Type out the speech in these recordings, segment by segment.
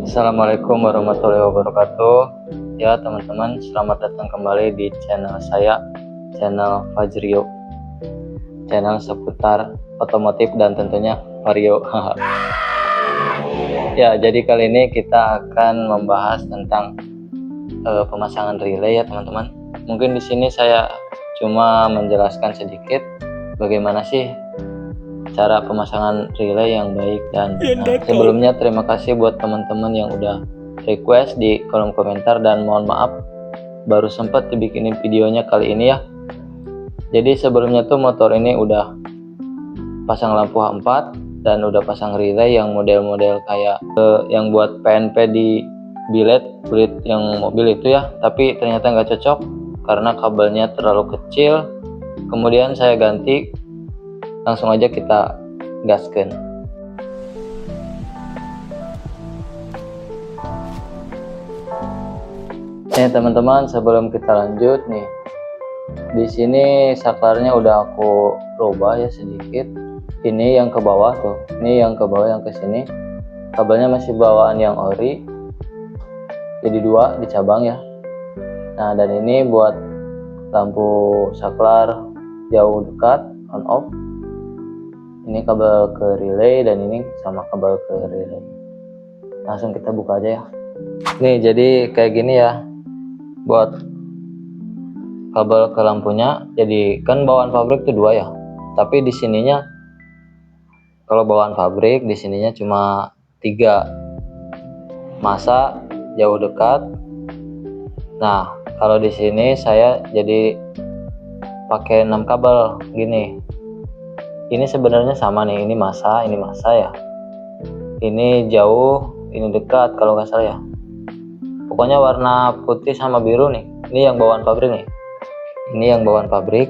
Assalamualaikum warahmatullahi wabarakatuh. Ya teman-teman, selamat datang kembali di channel saya, channel Fajrio, channel seputar otomotif dan tentunya vario. Ya, jadi kali ini kita akan membahas tentang pemasangan relay ya teman-teman. Mungkin di sini saya cuma menjelaskan sedikit bagaimana sih cara pemasangan relay yang baik. Dan sebelumnya terima kasih buat teman-teman yang udah request di kolom komentar, dan mohon maaf baru sempat dibikinin videonya kali ini ya. Jadi sebelumnya tuh motor ini udah pasang lampu H4 dan udah pasang relay yang model-model kayak yang buat PNP di bilet yang mobil itu ya, tapi ternyata nggak cocok karena kabelnya terlalu kecil. Kemudian saya ganti, langsung aja kita gaskan. Teman-teman, sebelum kita lanjut nih, di sini saklarnya udah aku rubah ya sedikit. Ini yang ke bawah tuh, ini yang ke bawah, yang ke sini kabelnya masih bawaan yang ori, jadi dua dicabang ya. Nah, dan ini buat lampu saklar jauh dekat on off. Ini kabel ke relay dan ini sama kabel ke relay. Langsung kita buka aja ya. Nih, jadi kayak gini ya buat kabel ke lampunya. Jadi kan bawaan pabrik tuh dua ya, tapi di sininya kalau bawaan pabrik di sininya cuma 3, masa jauh dekat. Nah, kalau di sini saya jadi pakai 6 kabel gini. Ini sebenarnya sama nih, ini masa ya. Ini jauh, ini dekat kalau nggak salah ya. Pokoknya warna putih sama biru nih. Ini yang bawaan pabrik nih. Ini yang bawaan pabrik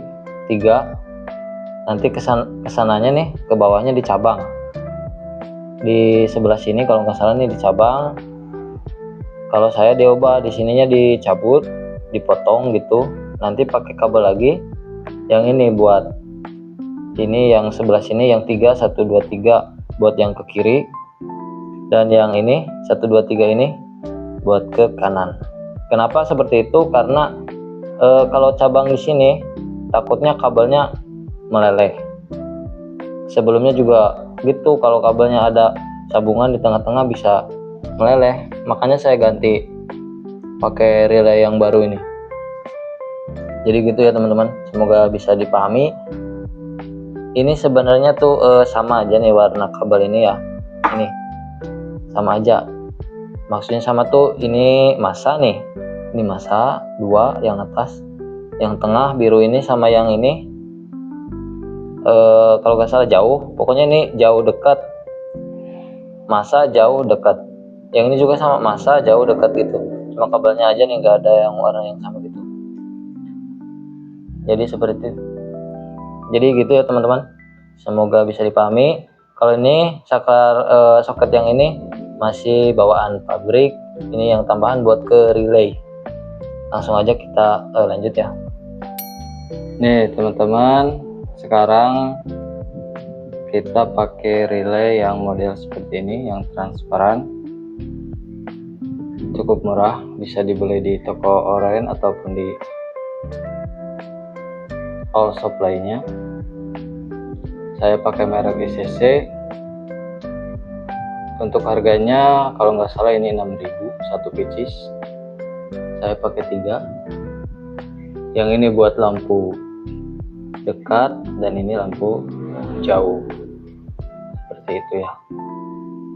3. Nanti kesananya nih, ke bawahnya dicabang. Di sebelah sini kalau nggak salah nih dicabang. Kalau saya diubah, di sininya dicabut, dipotong gitu. Nanti pakai kabel lagi. Yang ini buat ini, yang sebelah sini yang 3, 1, 2, 3 buat yang ke kiri, dan yang ini 1, 2, 3 ini buat ke kanan. Kenapa seperti itu? Karena kalau cabang di sini takutnya kabelnya meleleh. Sebelumnya juga gitu, kalau kabelnya ada sambungan di tengah-tengah bisa meleleh. Makanya saya ganti pakai relay yang baru ini. Jadi gitu ya teman-teman, semoga bisa dipahami. Ini sebenarnya tuh sama aja nih warna kabel ini ya. Ini sama aja. Maksudnya sama tuh, ini masa nih. Ini masa 2 yang atas. Yang tengah biru ini sama yang ini kalau nggak salah jauh. Pokoknya ini jauh dekat. Masa jauh dekat. Yang ini juga sama, masa jauh dekat gitu. Cuma kabelnya aja nih nggak ada yang warna yang sama gitu. Jadi seperti itu. Jadi gitu ya teman-teman, semoga bisa dipahami. Kalau ini saklar soket yang ini masih bawaan pabrik, ini yang tambahan buat ke relay. Langsung aja kita lanjut ya. Nih teman-teman, sekarang kita pakai relay yang model seperti ini, yang transparan. Cukup murah, bisa dibeli di toko online ataupun di all shop lainnya. Saya pakai merek ICC. Untuk harganya kalau nggak salah ini 6.000 satu pieces. Saya pakai 3. Yang ini buat lampu dekat dan ini lampu jauh, seperti itu ya.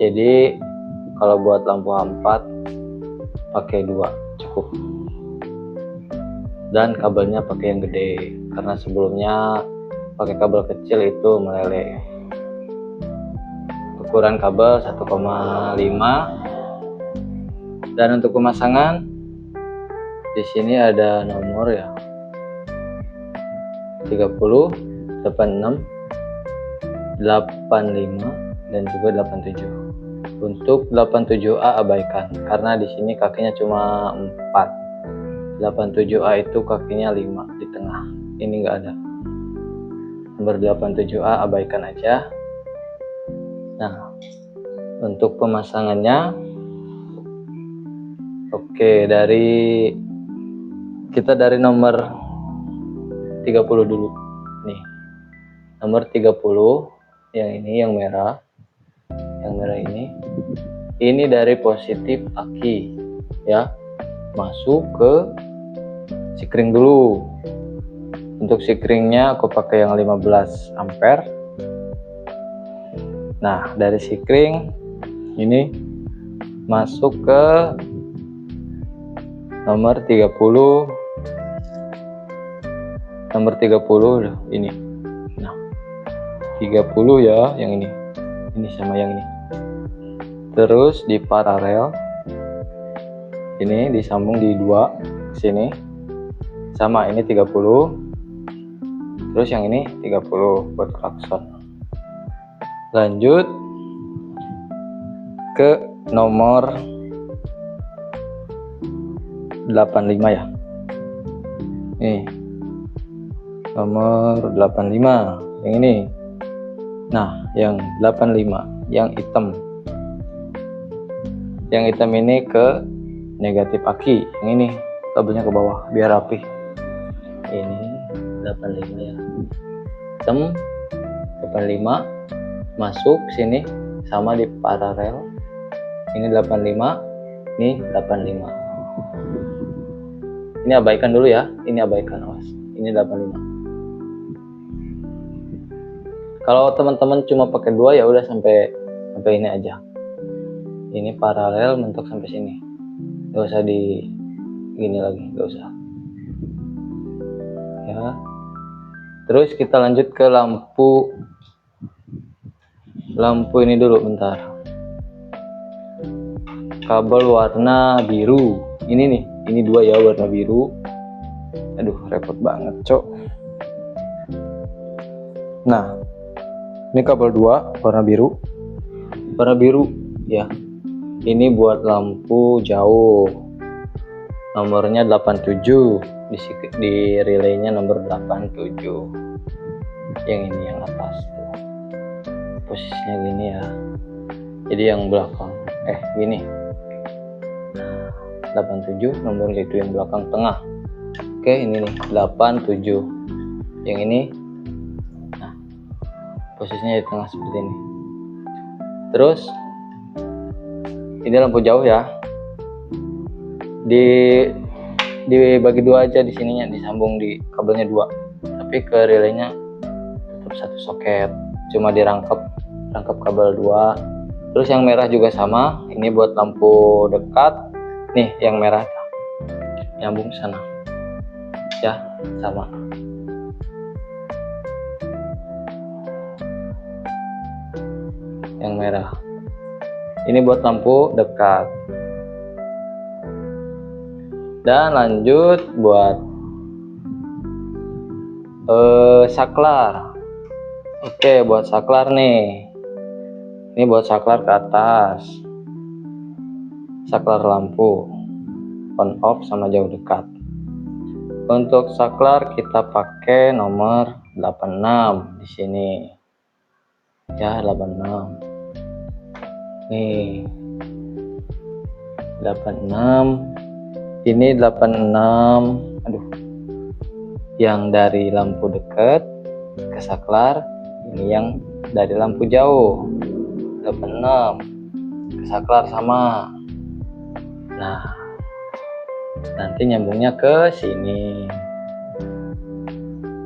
Jadi kalau buat lampu H4 pakai 2 cukup, dan kabelnya pakai yang gede karena sebelumnya pakai kabel kecil itu meleleh. Ukuran kabel 1,5. Dan untuk pemasangan di sini ada nomor ya, 30, 86, 85 dan juga 87. Untuk 87A abaikan karena di sini kakinya cuma 4. 87A itu kakinya 5 di tengah. Ini enggak ada. Nomor 87A abaikan aja. Nah, untuk pemasangannya Oke, kita dari nomor 30 dulu. Nih. Nomor 30 yang ini yang merah. Yang merah ini. Ini dari positif aki ya. Masuk ke sikring dulu. Untuk sikringnya aku pakai yang 15 ampere. Nah, dari sikring ini masuk ke nomor 30 ini. Nah, 30 ya yang ini sama yang ini. Terus di paralel ini disambung di 2 ke sini. Sama ini 30. Terus yang ini 30 buat klakson. Lanjut ke nomor 85 ya. Nih. Nomor 85 yang ini. Nah, yang 85 yang hitam. Yang hitam ini ke negatif aki. Yang ini kabelnya ke bawah biar rapi. Ini 85 ya. Hitam 85 masuk sini sama di paralel. Ini 85, ini 85. Ini abaikan dulu ya. Ini abaikan, awas. Ini 85. Kalau teman-teman cuma pakai 2 ya udah sampai ini aja. Ini paralel mentok sampai sini. Gak usah di gini lagi, gak usah. Ya. Terus kita lanjut ke lampu ini dulu bentar. Kabel warna biru. Ini nih, ini 2 ya warna biru. Aduh, repot banget, Cok. Nah, ini kabel 2 warna biru. Warna biru ya. Ini buat lampu jauh. Nomornya 87. Di relaynya nomor 87. Yang ini yang atas tuh. Posisinya gini ya. Jadi yang belakang gini. Nah, 87 nomor itu yang belakang tengah. Oke, ini nih 87. Yang ini posisinya di tengah seperti ini. Terus ini lampu jauh ya. Dibagi 2 aja di sininya, disambung di kabelnya 2. Tapi ke relaynya tetap 1 soket. Cuma dirangkap kabel 2. Terus yang merah juga sama. Ini buat lampu dekat. Nih, yang merah nyambung ke sana. Ya, sama. Yang merah ini buat lampu dekat. Dan lanjut buat saklar. Oke, buat saklar nih. Ini buat saklar ke atas. Saklar lampu on off sama jauh dekat. Untuk saklar kita pakai nomor 86 di sini. Ya, 86. Nih 86. Ini 86. Aduh. Yang dari lampu dekat ke saklar. Ini yang dari lampu jauh. 86. Ke saklar sama. Nah, nanti nyambungnya ke sini.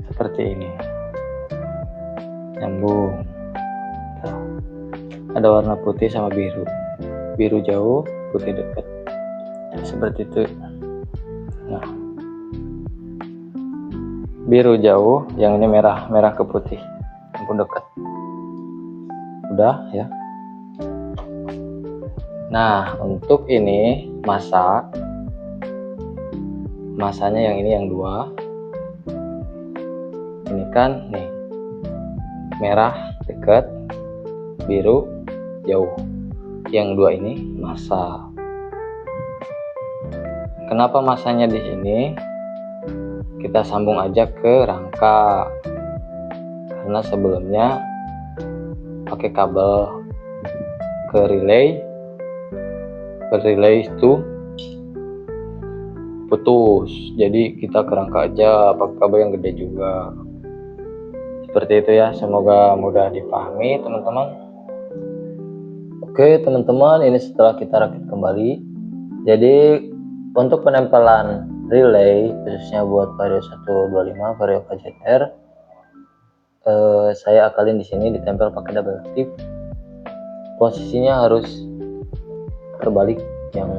Seperti ini. Nyambung. Ada warna putih sama biru. Biru jauh, putih dekat. Seperti itu. Nah, biru jauh, yang ini merah ke putih, lampu dekat. Udah ya. Nah, untuk ini masanya yang ini yang 2. Ini kan nih merah dekat, biru jauh. Yang 2 ini masa. Kenapa masanya di sini? Kita sambung aja ke rangka. Karena sebelumnya pakai kabel ke relay. Ke relay itu putus. Jadi kita kerangka aja pakai kabel yang gede juga. Seperti itu ya, semoga mudah dipahami teman-teman. Oke teman-teman, ini setelah kita rakit kembali. Jadi untuk penempelan relay khususnya buat Vario 125 Vario KZR, saya akalin di sini ditempel pakai double tip. Posisinya harus terbalik, yang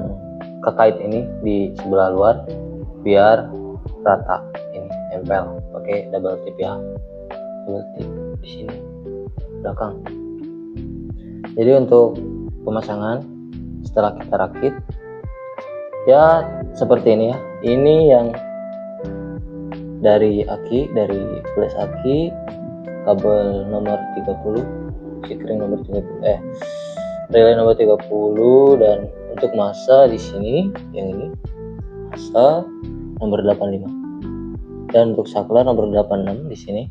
kekait ini di sebelah luar biar rata. Ini tempel pakai double tip ya, double tip di sini belakang. Jadi untuk pemasangan setelah kita rakit ya seperti ini ya. Ini yang dari aki, dari flash aki, kabel nomor 30, sikring nomor 30, relay nomor 30, dan untuk masa di sini yang ini masa nomor 85, dan untuk saklar nomor 86 di sini.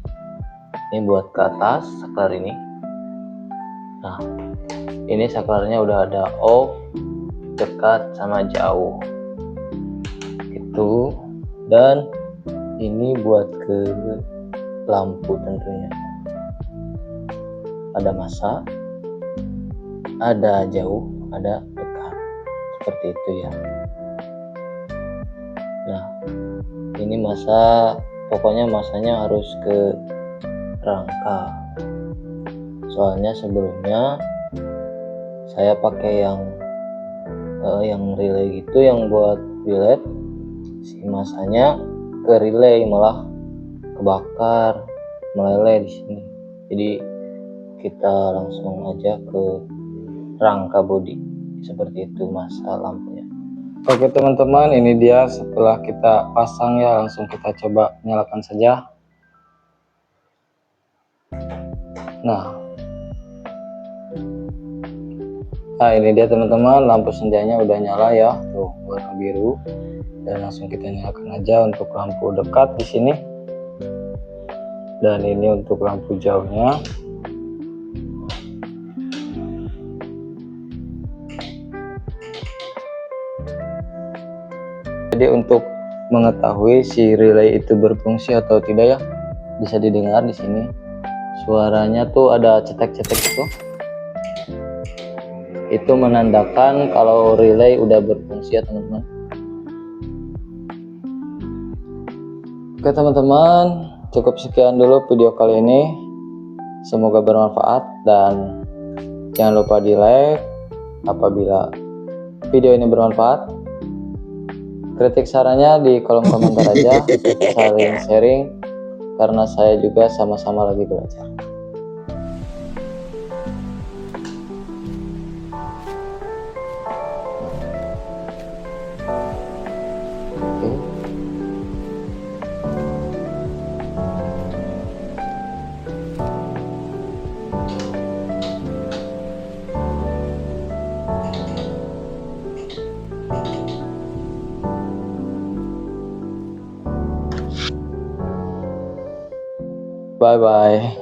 Ini buat ke atas saklar ini. Nah, ini saklarnya udah ada off, dekat, sama jauh itu. Dan ini buat ke lampu tentunya. Ada masa, ada jauh, ada dekat, seperti itu ya. Nah, ini masa, pokoknya masanya harus ke rangka. Soalnya sebelumnya saya pakai yang relay gitu, yang buat biled, si masanya ke relay malah kebakar, meleleh di sini. Jadi kita langsung aja ke rangka bodi, seperti itu masa lampunya. Oke teman-teman, ini dia setelah kita pasang ya, langsung kita coba nyalakan saja. Nah ini dia teman-teman, lampu senjanya udah nyala ya, tuh warna biru. Dan langsung kita nyalakan aja untuk lampu dekat di sini. Dan ini untuk lampu jauhnya. Jadi untuk mengetahui si relay itu berfungsi atau tidak ya, bisa didengar di sini. Suaranya tuh ada cetek-cetek itu. Itu menandakan kalau relay udah berfungsi ya teman-teman. Oke teman-teman, cukup sekian dulu video kali ini. Semoga bermanfaat, dan jangan lupa di like apabila video ini bermanfaat. Kritik sarannya di kolom komentar aja, saling sharing, karena saya juga sama-sama lagi belajar. Bye bye.